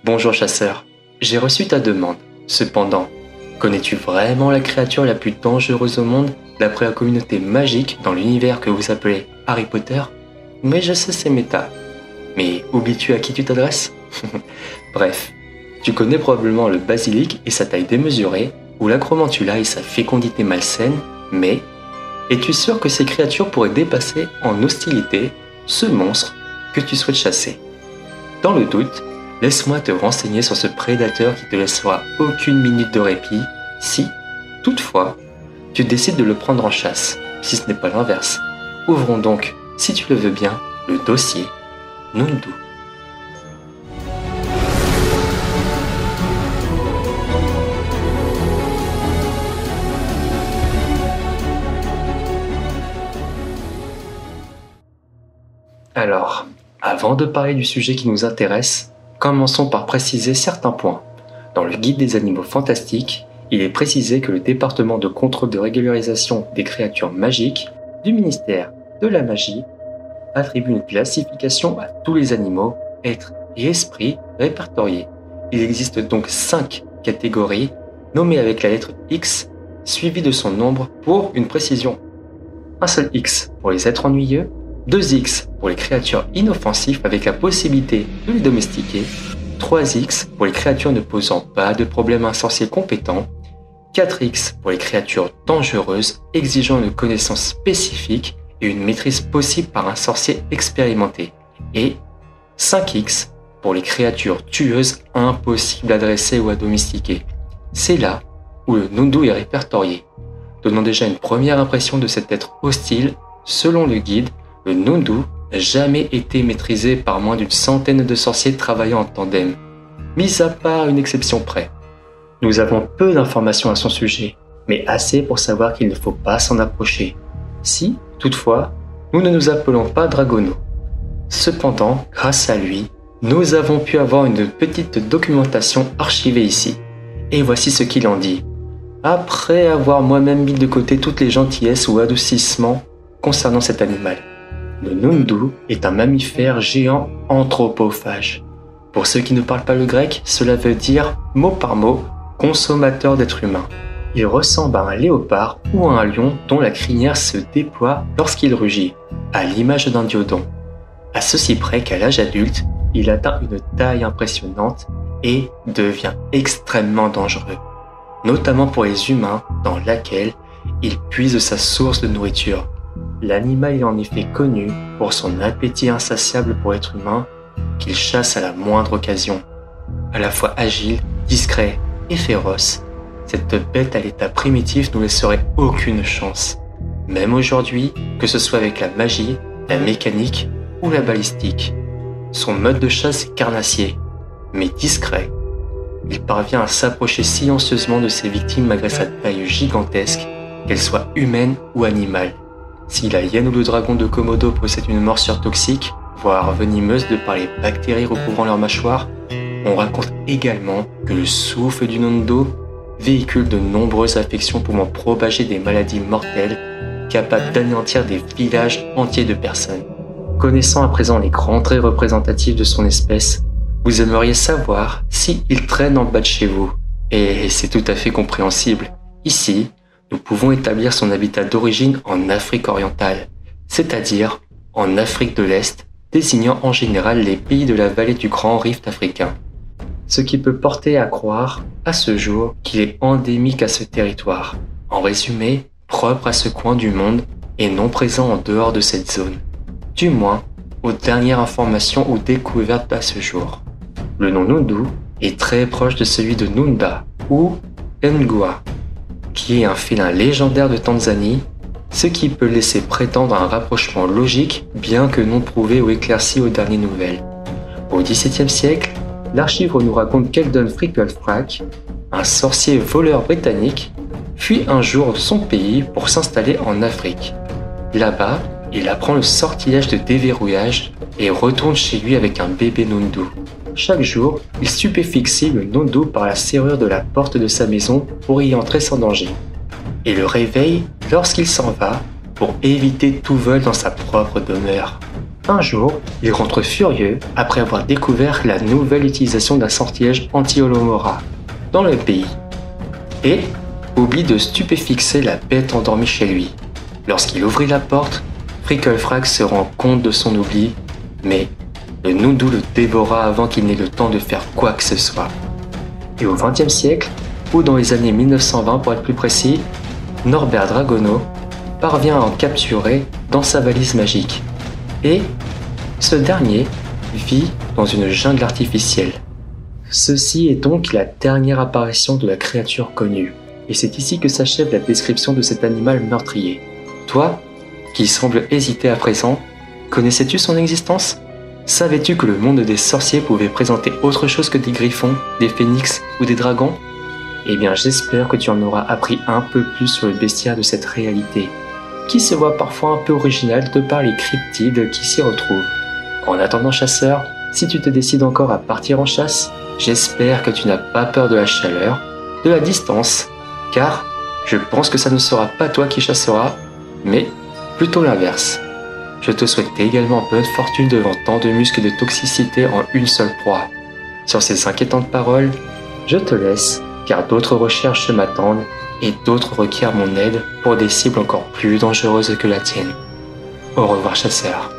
Bonjour chasseur, j'ai reçu ta demande. Cependant, connais-tu vraiment la créature la plus dangereuse au monde d'après la communauté magique dans l'univers que vous appelez Harry Potter? Mais je sais c'est méta. Mais oublies-tu à qui tu t'adresses? Bref, tu connais probablement le basilic et sa taille démesurée, ou l'acromantula et sa fécondité malsaine, mais es-tu sûr que ces créatures pourraient dépasser en hostilité ce monstre que tu souhaites chasser? Dans le doute, laisse-moi te renseigner sur ce prédateur qui te laissera aucune minute de répit si, toutefois, tu décides de le prendre en chasse, si ce n'est pas l'inverse. Ouvrons donc, si tu le veux bien, le dossier Nundu. Alors, avant de parler du sujet qui nous intéresse, commençons par préciser certains points. Dans le guide des animaux fantastiques, il est précisé que le département de contrôle de régularisation des créatures magiques du ministère de la magie attribue une classification à tous les animaux, êtres et esprits répertoriés. Il existe donc 5 catégories nommées avec la lettre X suivie de son nombre pour une précision. Un seul X pour les êtres ennuyeux, 2 X pour les créatures inoffensives avec la possibilité de les domestiquer, 3 X pour les créatures ne posant pas de problème à un sorcier compétent, 4 X pour les créatures dangereuses exigeant une connaissance spécifique et une maîtrise possible par un sorcier expérimenté, et 5 X pour les créatures tueuses impossibles à dresser ou à domestiquer. C'est là où le Nundu est répertorié. Donnant déjà une première impression de cet être hostile, selon le guide, le Nundu n'a jamais été maîtrisé par moins d'une centaine de sorciers travaillant en tandem, mis à part une exception près. Nous avons peu d'informations à son sujet, mais assez pour savoir qu'il ne faut pas s'en approcher. Si, toutefois, nous ne nous appelons pas Dragono. Cependant, grâce à lui, nous avons pu avoir une petite documentation archivée ici. Et voici ce qu'il en dit. Après avoir moi-même mis de côté toutes les gentillesses ou adoucissements concernant cet animal. Le Nundu est un mammifère géant anthropophage. Pour ceux qui ne parlent pas le grec, cela veut dire, mot par mot, consommateur d'êtres humains. Il ressemble à un léopard ou à un lion dont la crinière se déploie lorsqu'il rugit, à l'image d'un diodon. À ceci près qu'à l'âge adulte, il atteint une taille impressionnante et devient extrêmement dangereux, notamment pour les humains dans laquelle il puise sa source de nourriture. L'animal est en effet connu pour son appétit insatiable pour l'être humain qu'il chasse à la moindre occasion. À la fois agile, discret et féroce, cette bête à l'état primitif nous laisserait aucune chance. Même aujourd'hui, que ce soit avec la magie, la mécanique ou la balistique. Son mode de chasse est carnassier, mais discret. Il parvient à s'approcher silencieusement de ses victimes malgré sa taille gigantesque, qu'elle soit humaine ou animale. Si la hyène ou le dragon de Komodo possèdent une morsure toxique, voire venimeuse de par les bactéries recouvrant leur mâchoire, on raconte également que le souffle du Nundu véhicule de nombreuses affections pouvant propager des maladies mortelles capables d'anéantir des villages entiers de personnes. Connaissant à présent les grands traits représentatifs de son espèce, vous aimeriez savoir si il traîne en bas de chez vous. Et c'est tout à fait compréhensible. Ici, nous pouvons établir son habitat d'origine en Afrique orientale, c'est-à-dire en Afrique de l'Est, désignant en général les pays de la vallée du Grand Rift africain. Ce qui peut porter à croire, à ce jour, qu'il est endémique à ce territoire. En résumé, propre à ce coin du monde et non présent en dehors de cette zone. Du moins, aux dernières informations ou découvertes à ce jour. Le nom Nundu est très proche de celui de Nunda ou Ngua, qui est un félin légendaire de Tanzanie, ce qui peut laisser prétendre un rapprochement logique bien que non prouvé ou éclairci aux dernières nouvelles. Au XVIIe siècle, l'archive nous raconte qu'Eldon Fricklefrack, un sorcier voleur britannique, fuit un jour son pays pour s'installer en Afrique. Là-bas, il apprend le sortilège de déverrouillage et retourne chez lui avec un bébé Nundu. Chaque jour, il stupéfie le Nundu par la serrure de la porte de sa maison pour y entrer sans danger, et le réveille lorsqu'il s'en va pour éviter tout vol dans sa propre demeure. Un jour, il rentre furieux après avoir découvert la nouvelle utilisation d'un sortilège anti-Olomora dans le pays et oublie de stupéfixer la bête endormie chez lui. Lorsqu'il ouvrit la porte, Fricklefrag se rend compte de son oubli, mais le Noodoo le dévora avant qu'il n'ait le temps de faire quoi que ce soit. Et au XXe siècle, ou dans les années 1920 pour être plus précis, Norbert Dragono parvient à en capturer dans sa valise magique. Et ce dernier vit dans une jungle artificielle. Ceci est donc la dernière apparition de la créature connue, et c'est ici que s'achève la description de cet animal meurtrier. Toi, qui semble hésiter à présent, connaissais-tu son existence ? Savais-tu que le monde des sorciers pouvait présenter autre chose que des griffons, des phénix ou des dragons ? Eh bien, j'espère que tu en auras appris un peu plus sur le bestiaire de cette réalité, qui se voit parfois un peu original de par les cryptides qui s'y retrouvent. En attendant, chasseur, si tu te décides encore à partir en chasse, j'espère que tu n'as pas peur de la chaleur, de la distance, car je pense que ça ne sera pas toi qui chasseras, mais plutôt l'inverse. Je te souhaite également bonne fortune devant tant de muscles et de toxicité en une seule proie. Sur ces inquiétantes paroles, je te laisse, car d'autres recherches m'attendent et d'autres requièrent mon aide pour des cibles encore plus dangereuses que la tienne. Au revoir, chasseur.